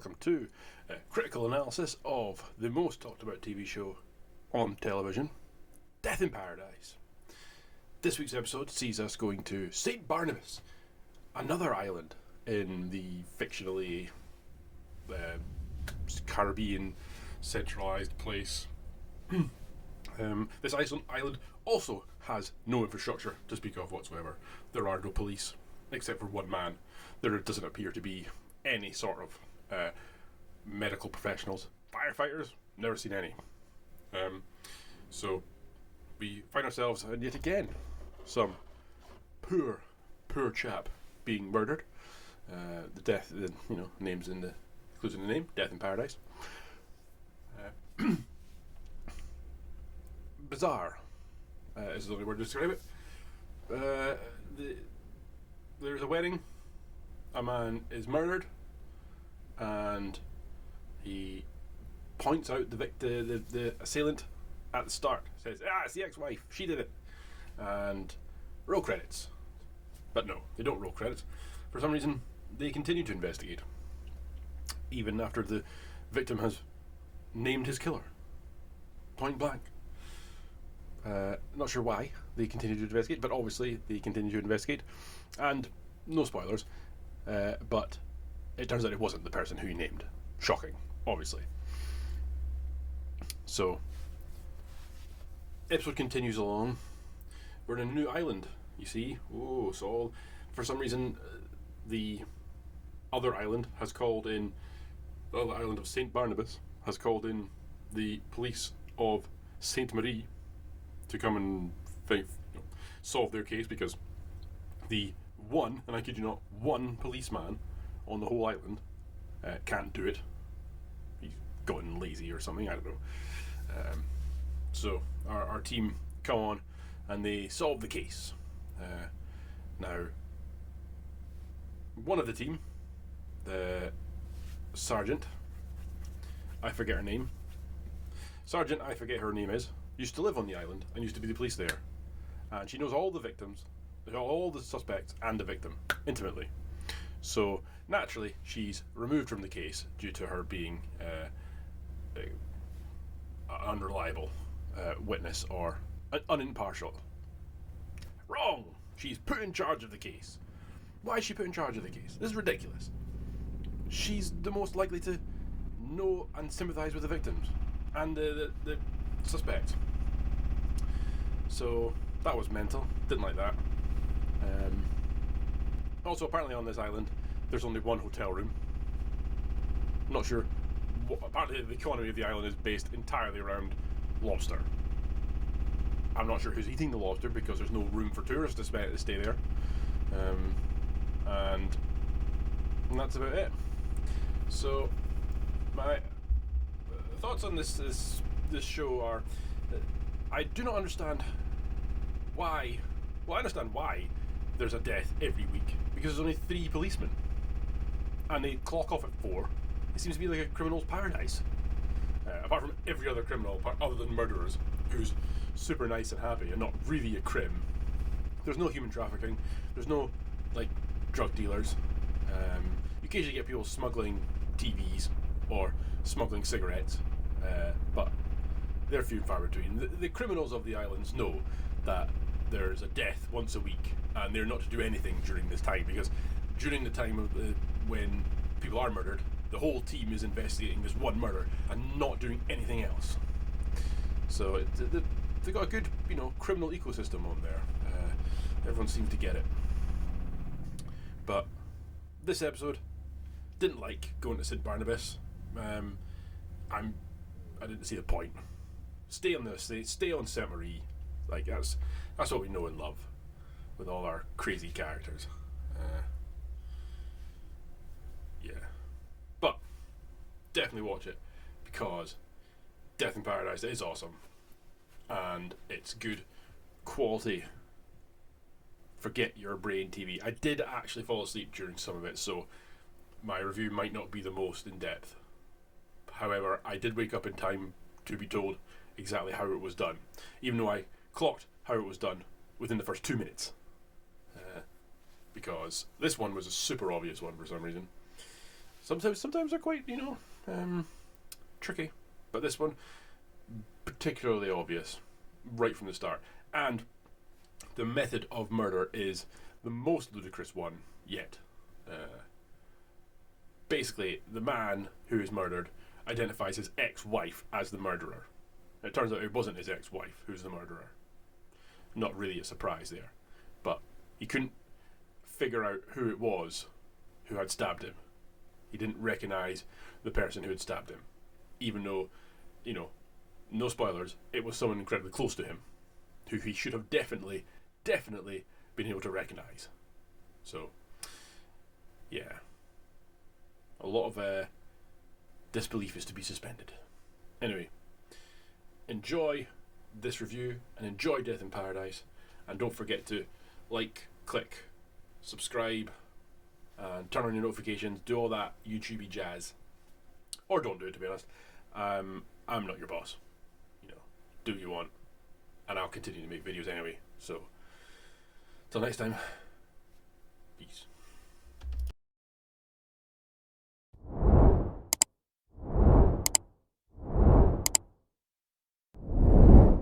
welcome to a critical analysis of the most talked about TV show on television, Death in Paradise. This week's episode sees us going to St. Barnabas, another island in the fictionally Caribbean centralised place. This island also has no infrastructure to speak of whatsoever. There are no police, except for one man. There doesn't appear to be any sort of medical professionals. Firefighters, never seen any. So we find ourselves yet again some poor chap being murdered. The death, names in the includes in the name, Death in Paradise. Bizarre is the only word to describe it. There's a wedding. A man is murdered, and he points out the assailant at the start. Says, it's the ex-wife. She did it. And roll credits. But no, they don't roll credits. For some reason, they continue to investigate, even after the victim has named his killer. Point blank. Not sure why they continue to investigate, but obviously they continue to investigate. And no spoilers, but it turns out it wasn't the person who he named. Shocking, obviously. So, episode continues along. We're in a new island, you see. So for some reason, the other island has called in, the island of St. Barnabas has called in the police of Saint Marie to come and solve their case, because the one, and I kid you not, one policeman on the whole island can't do it. He's gotten lazy or something, I don't know. So our team come on and they solve the case. Now, one of the team, the sergeant, I forget her name. Sergeant, I forget her name is, used to live on the island and used to be the police there. And she knows all the victims, all the suspects and the victim intimately. So naturally, she's removed from the case due to her being an unreliable witness or unimpartial. Wrong! She's put in charge of the case. Why is she put in charge of the case? This is ridiculous. She's the most likely to know and sympathise with the victims and the suspect. So that was mental. Didn't like that. Also, apparently on this island, there's only one hotel room. Not sure. Apparently, the economy of the island is based entirely around lobster. I'm not sure who's eating the lobster, because there's no room for tourists to stay there. And that's about it. So, my thoughts on this show are, I do not understand why. Well, I understand why there's a death every week, because there's only 3 policemen and they clock off at 4. It seems to be like a criminal's paradise, apart from every other criminal other than murderers, who's super nice and happy and not really a crim. There's no human trafficking, there's no drug dealers. You occasionally get people smuggling TVs or smuggling cigarettes, but they're few and far between. The criminals of the islands know that there's a death once a week, and they're not to do anything during this time, because during the time of when people are murdered, the whole team is investigating this one murder and not doing anything else. So they've got a good, criminal ecosystem on there. Everyone seems to get it. But this episode, didn't like going to St. Barnabas. I didn't see the point. Stay on Saint Marie. That's what we know and love, with all our crazy characters. Yeah. But definitely watch it, because Death in Paradise is awesome, and it's good quality forget your brain TV. I did actually fall asleep during some of it, so my review might not be the most in depth. However, I did wake up in time to be told exactly how it was done, even though I clocked how it was done within the first 2 minutes. Because this one was a super obvious one for some reason. Sometimes they're quite, tricky. But this one, particularly obvious, right from the start. And the method of murder is the most ludicrous one yet. Basically, the man who is murdered identifies his ex-wife as the murderer. It turns out it wasn't his ex-wife who's the murderer. Not really a surprise there. But he couldn't figure out who it was who had stabbed him. He didn't recognise the person who had stabbed him. Even though, no spoilers, it was someone incredibly close to him who he should have definitely been able to recognise. So, yeah. A lot of disbelief is to be suspended. Anyway, enjoy this review and enjoy Death in Paradise, and don't forget to like, click, subscribe, and turn on your notifications, do all that YouTubey jazz. Or don't do it, to be honest. I'm not your boss. Do what you want, and I'll continue to make videos anyway. So, till next time, peace.